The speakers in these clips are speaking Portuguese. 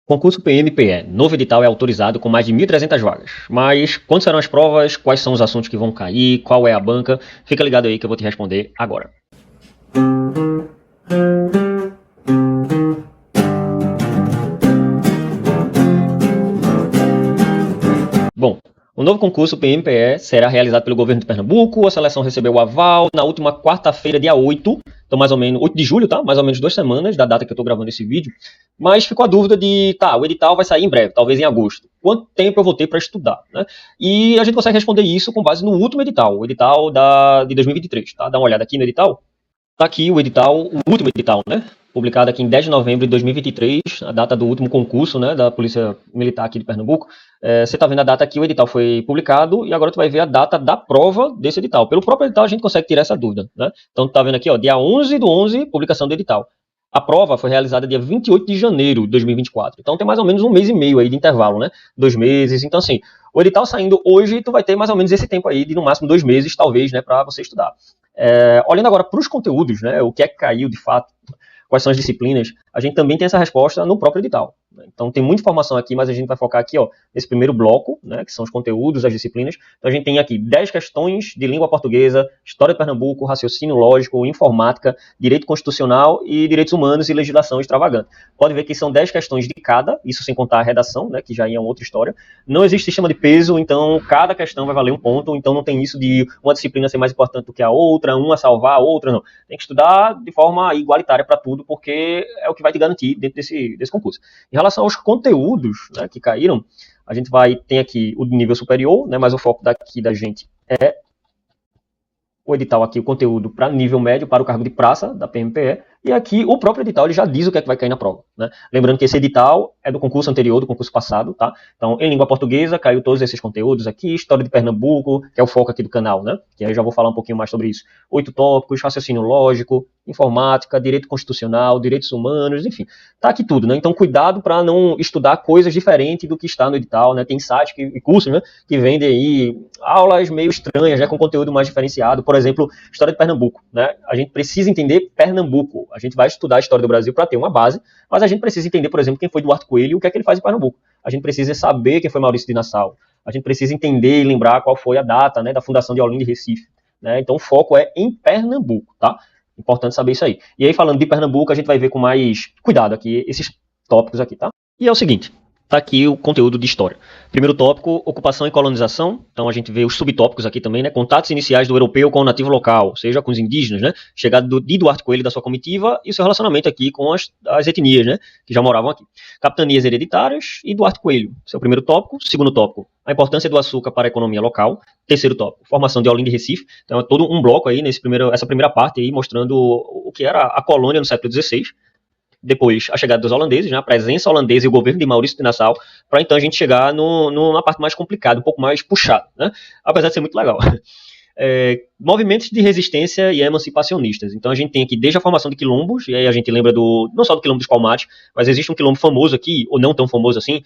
Concurso PMPE. Novo edital é autorizado com mais de 1.300 vagas. Mas quando serão as provas? Quais são os assuntos que vão cair? Qual é a banca? Fica ligado aí que eu vou te responder agora. Bom, o novo concurso PMPE será realizado pelo governo de Pernambuco. A seleção recebeu o aval na última quarta-feira, dia 8, então mais ou menos 8 de julho, tá? Mais ou menos 2 semanas da data que eu tô gravando esse vídeo. Mas ficou a dúvida de, o edital vai sair em breve, talvez em agosto. Quanto tempo eu vou ter para estudar, né? E a gente consegue responder isso com base no último edital, o edital de 2023, tá? Dá uma olhada aqui no edital. Tá aqui o edital, o último edital, né? Publicado aqui em 10 de novembro de 2023, a data do último concurso, né, da Polícia Militar aqui de Pernambuco. Você está vendo a data aqui, o edital foi publicado, e agora tu vai ver a data da prova desse edital. Pelo próprio edital a gente consegue tirar essa dúvida, né? Então tu tá vendo aqui, ó, dia 11/11, publicação do edital. A prova foi realizada dia 28 de janeiro de 2024. Então tem mais ou menos um mês e meio aí de intervalo, né? 2 meses. Então, assim, o edital saindo hoje, tu vai ter mais ou menos esse tempo aí de no máximo 2 meses, talvez, né, para você estudar. Olhando agora para os conteúdos, né, o que é que caiu de fato, quais são as disciplinas, a gente também tem essa resposta no próprio edital. Então tem muita informação aqui, mas a gente vai focar aqui, ó, nesse primeiro bloco, né, que são os conteúdos, as disciplinas. Então a gente tem aqui 10 questões de língua portuguesa, história de Pernambuco, raciocínio lógico, informática, direito constitucional e direitos humanos e legislação extravagante. Pode ver que são 10 questões de cada, isso sem contar a redação, né, que já é uma outra história. Não existe sistema de peso, então cada questão vai valer um ponto, então não tem isso de uma disciplina ser mais importante do que a outra, uma salvar a outra, não. Tem que estudar de forma igualitária para tudo, porque é o que vai te garantir dentro desse concurso. Em relação aos conteúdos, né, que caíram, a gente tem aqui o nível superior, né, mas o foco daqui da gente é o edital aqui, o conteúdo para nível médio, para o cargo de praça da PMPE, e aqui o próprio edital ele já diz o que é que vai cair na prova, né? Lembrando que esse edital é do concurso anterior, do concurso passado, tá? Então, em língua portuguesa, caiu todos esses conteúdos aqui, história de Pernambuco, que é o foco aqui do canal, né? Que aí eu já vou falar um pouquinho mais sobre isso. 8 tópicos, raciocínio lógico, informática, direito constitucional, direitos humanos, enfim, tá aqui tudo, né? Então, cuidado para não estudar coisas diferentes do que está no edital, né? Tem sites e cursos, né, que vendem aí aulas meio estranhas, né, com conteúdo mais diferenciado. Por exemplo, história de Pernambuco, né? A gente precisa entender Pernambuco. A gente vai estudar a história do Brasil para ter uma base, mas a gente precisa entender, por exemplo, quem foi Duarte Coelho e o que é que ele faz em Pernambuco. A gente precisa saber quem foi Maurício de Nassau. A gente precisa entender e lembrar qual foi a data, né, da fundação de Olinda e Recife, né? Então o foco é em Pernambuco, tá? Importante saber isso aí. E aí, falando de Pernambuco, a gente vai ver com mais cuidado aqui esses tópicos aqui, tá? E é o seguinte, tá aqui o conteúdo de história. Primeiro tópico, ocupação e colonização. Então a gente vê os subtópicos aqui também, né? Contatos iniciais do europeu com o nativo local, seja com os indígenos, né? Chegada de Duarte Coelho da sua comitiva e seu relacionamento aqui com as etnias, né? Que já moravam aqui. Capitanias hereditárias e Duarte Coelho. Esse é o primeiro tópico. Segundo tópico, a importância do açúcar para a economia local. Terceiro tópico, formação de Olinda e Recife. Então é todo um bloco aí, essa primeira parte aí, mostrando o que era a colônia no século XVI. Depois, a chegada dos holandeses, né, a presença holandesa e o governo de Maurício de Nassau, para então a gente chegar numa parte mais complicada, um pouco mais puxada, né? Apesar de ser muito legal. Movimentos de resistência e emancipacionistas. Então a gente tem aqui desde a formação de quilombos, e aí a gente lembra não só do quilombo dos Palmares, mas existe um quilombo famoso aqui, ou não tão famoso assim,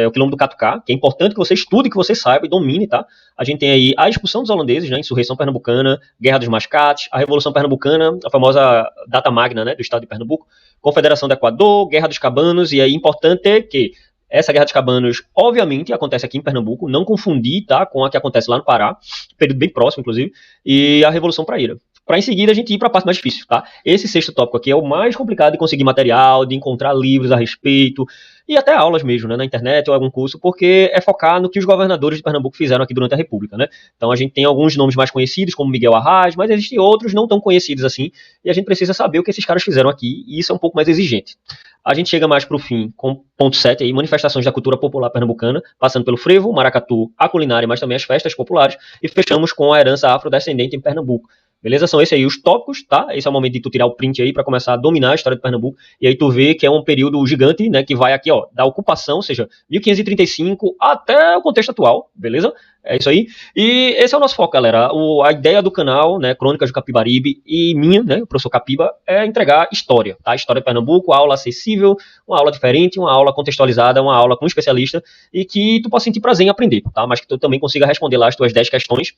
o quilombo do Catucá, que é importante que você estude, que você saiba e domine, tá? A gente tem aí a expulsão dos holandeses, né, a insurreição pernambucana, Guerra dos Mascates, a Revolução Pernambucana, a famosa data magna, né, do estado de Pernambuco, Confederação do Equador, Guerra dos Cabanos, e aí importante é que essa Guerra dos Cabanos, obviamente, acontece aqui em Pernambuco, não confundir, tá, com a que acontece lá no Pará, período bem próximo, inclusive, e a Revolução Praíra. Para em seguida a gente ir para a parte mais difícil, tá? Esse sexto tópico aqui é o mais complicado de conseguir material, de encontrar livros a respeito, e até aulas mesmo, né, na internet ou algum curso, porque é focar no que os governadores de Pernambuco fizeram aqui durante a República, né? Então a gente tem alguns nomes mais conhecidos, como Miguel Arraes, mas existem outros não tão conhecidos assim, e a gente precisa saber o que esses caras fizeram aqui, e isso é um pouco mais exigente. A gente chega mais para o fim com ponto 7 aí, manifestações da cultura popular pernambucana, passando pelo frevo, maracatu, a culinária, mas também as festas populares, e fechamos com a herança afrodescendente em Pernambuco. Beleza? São esses aí os tópicos, tá? Esse é o momento de tu tirar o print aí para começar a dominar a história de Pernambuco, e aí tu vê que é um período gigante, né, que vai aqui, ó, da ocupação, ou seja, 1535 até o contexto atual, beleza? É isso aí. E esse é o nosso foco, galera. A ideia do canal, né, Crônicas do Capibaribe, e minha, né, o professor Capiba, é entregar história, tá? História de Pernambuco, aula acessível, uma aula diferente, uma aula contextualizada, uma aula com um especialista, e que tu possa sentir prazer em aprender, tá? Mas que tu também consiga responder lá as tuas 10 questões